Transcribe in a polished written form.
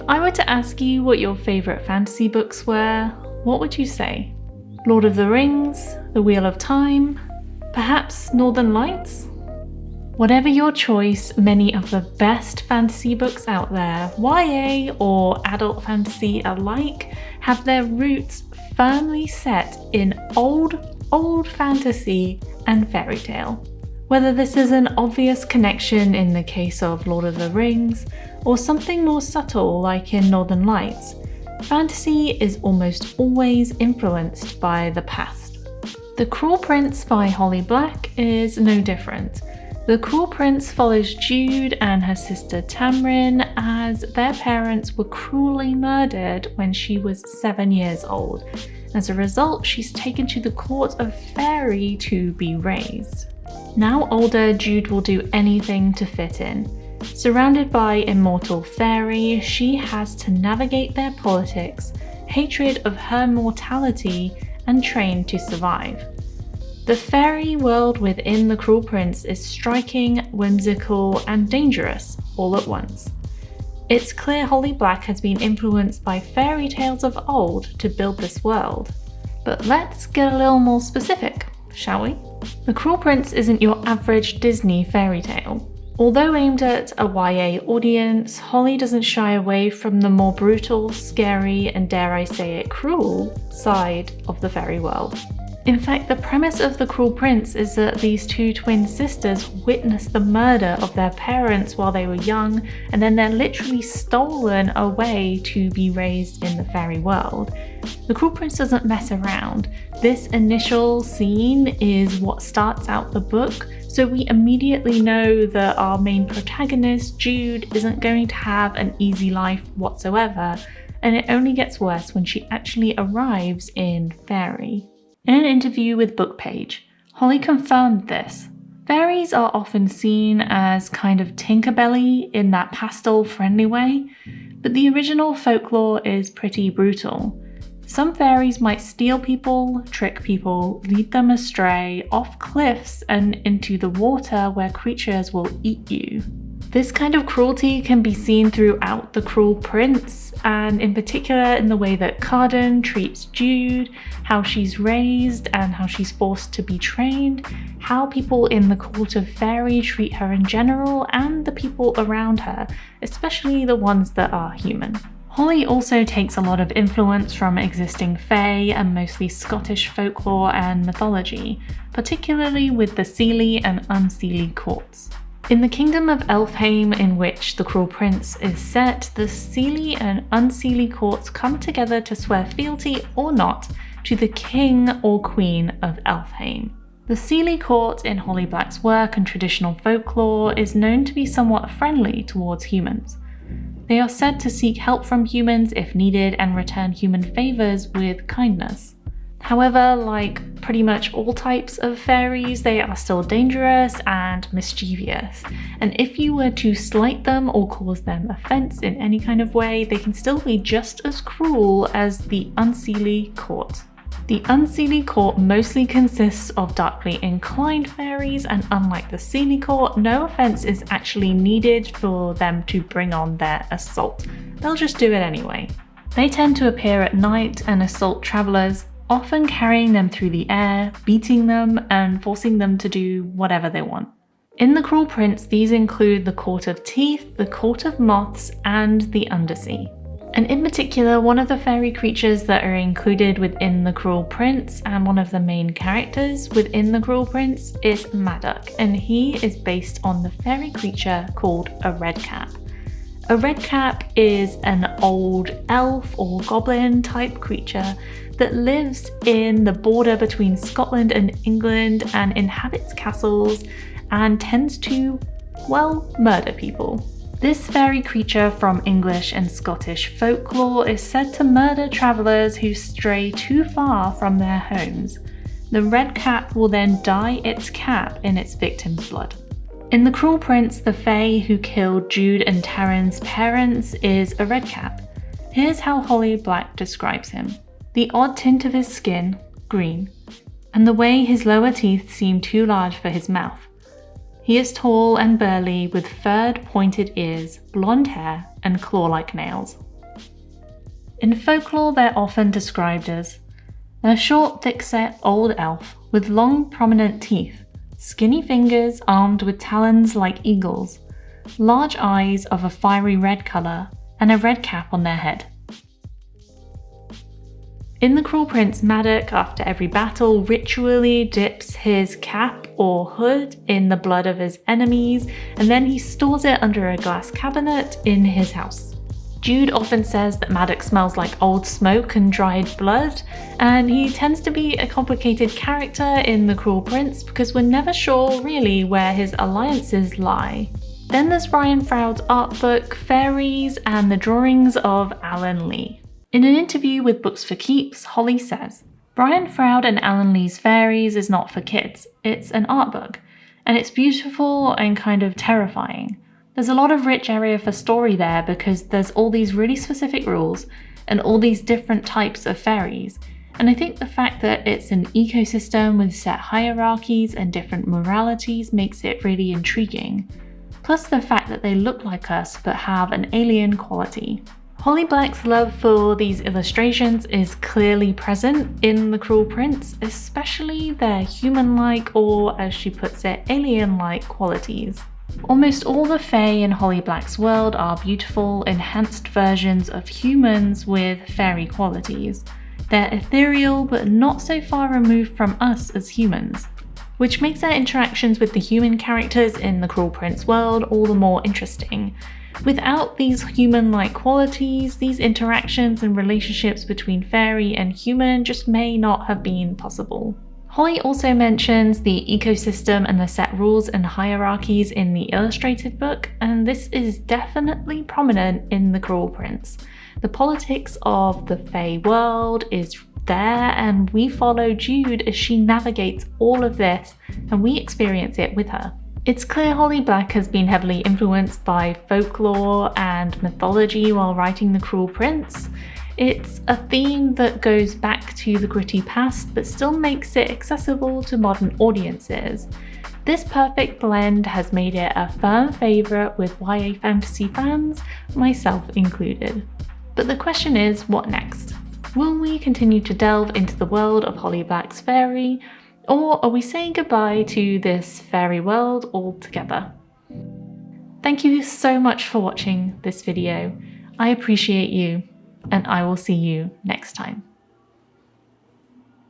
I were to ask you what your favourite fantasy books were, what would you say? Lord of the Rings? The Wheel of Time? Perhaps Northern Lights? Whatever your choice, many of the best fantasy books out there, YA or adult fantasy alike, have their roots firmly set in old fantasy and fairy tale. Whether this is an obvious connection in the case of Lord of the Rings, or something more subtle like in Northern Lights, fantasy is almost always influenced by the past. The Cruel Prince by Holly Black is no different. The Cruel Prince follows Jude and her sister Tamrin as their parents were cruelly murdered when she was 7 years old. As a result, she's taken to the court of fairy to be raised. Now older, Jude will do anything to fit in. Surrounded by immortal fairy, she has to navigate their politics, hatred of her mortality, and train to survive. The fairy world within The Cruel Prince is striking, whimsical, and dangerous all at once. It's clear Holly Black has been influenced by fairy tales of old to build this world. But let's get a little more specific, shall we? The Cruel Prince isn't your average Disney fairy tale. Although aimed at a YA audience, Holly doesn't shy away from the more brutal, scary, and dare I say it, cruel side of the fairy world. In fact, the premise of The Cruel Prince is that these two twin sisters witnessed the murder of their parents while they were young, and then they're literally stolen away to be raised in the fairy world. The Cruel Prince doesn't mess around. This initial scene is what starts out the book, so we immediately know that our main protagonist, Jude, isn't going to have an easy life whatsoever, and it only gets worse when she actually arrives in fairy. In an interview with Bookpage, Holly confirmed this. Fairies are often seen as kind of Tinkerbell-y in that pastel-friendly way, but the original folklore is pretty brutal. Some fairies might steal people, trick people, lead them astray, off cliffs and into the water where creatures will eat you. This kind of cruelty can be seen throughout The Cruel Prince, and in particular in the way that Cardan treats Jude, how she's raised and how she's forced to be trained, how people in the court of fairy treat her in general, and the people around her, especially the ones that are human. Holly also takes a lot of influence from existing fae and mostly Scottish folklore and mythology, particularly with the Seelie and Unseelie courts. In the kingdom of Elfheim, in which The Cruel Prince is set, the Seelie and Unseelie courts come together to swear fealty or not to the king or queen of Elfheim. The Seelie court in Holly Black's work and traditional folklore is known to be somewhat friendly towards humans. They are said to seek help from humans if needed and return human favours with kindness. However, like pretty much all types of fairies, they are still dangerous and mischievous, and if you were to slight them or cause them offence in any kind of way, they can still be just as cruel as the Unseelie court. The Unseelie court mostly consists of darkly inclined fairies, and unlike the Seelie court, no offence is actually needed for them to bring on their assault. They'll just do it anyway. They tend to appear at night and assault travellers, often carrying them through the air, beating them, and forcing them to do whatever they want. In The Cruel Prince, these include the Court of Teeth, the Court of Moths, and the Undersea. And in particular, one of the fairy creatures that are included within The Cruel Prince, and one of the main characters within The Cruel Prince, is Maddock, and he is based on the fairy creature called a redcap. A redcap is an old elf or goblin type creature that lives in the border between Scotland and England and inhabits castles and tends to, well, murder people. This fairy creature from English and Scottish folklore is said to murder travellers who stray too far from their homes. The redcap will then dye its cap in its victim's blood. In The Cruel Prince, the fae who killed Jude and Taryn's parents is a redcap. Here's how Holly Black describes him. The odd tint of his skin, green, and the way his lower teeth seem too large for his mouth. He is tall and burly with furred pointed ears, blonde hair, and claw-like nails. In folklore, they're often described as a short, thick-set old elf with long, prominent teeth, skinny fingers armed with talons like eagles, large eyes of a fiery red colour, and a red cap on their head. In The Cruel Prince, Maddox, after every battle, ritually dips his cap or hood in the blood of his enemies, and then he stores it under a glass cabinet in his house. Jude often says that Maddox smells like old smoke and dried blood, and he tends to be a complicated character in The Cruel Prince because we're never sure really where his alliances lie. Then there's Brian Froud's art book, Fairies, and the drawings of Alan Lee. In an interview with Books for Keeps, Holly says, Brian Froud and Alan Lee's Fairies is not for kids, it's an art book, and it's beautiful and kind of terrifying. There's a lot of rich area for story there because there's all these really specific rules and all these different types of fairies. And I think the fact that it's an ecosystem with set hierarchies and different moralities makes it really intriguing. Plus the fact that they look like us but have an alien quality. Holly Black's love for these illustrations is clearly present in The Cruel Prince, especially their human-like, or as she puts it, alien-like qualities. Almost all the Fae in Holly Black's world are beautiful, enhanced versions of humans with fairy qualities. They're ethereal but not so far removed from us as humans, which makes their interactions with the human characters in the Cruel Prince world all the more interesting. Without these human-like qualities, these interactions and relationships between fairy and human just may not have been possible. Holly also mentions the ecosystem and the set rules and hierarchies in the illustrated book, and this is definitely prominent in The Cruel Prince. The politics of the Fae world is there, and we follow Jude as she navigates all of this, and we experience it with her. It's clear Holly Black has been heavily influenced by folklore and mythology while writing The Cruel Prince. It's a theme that goes back to the gritty past but still makes it accessible to modern audiences. This perfect blend has made it a firm favourite with YA fantasy fans, myself included. But the question is, what next? Will we continue to delve into the world of Holly Black's fairy, or are we saying goodbye to this fairy world altogether? Thank you so much for watching this video. I appreciate you, and I will see you next time.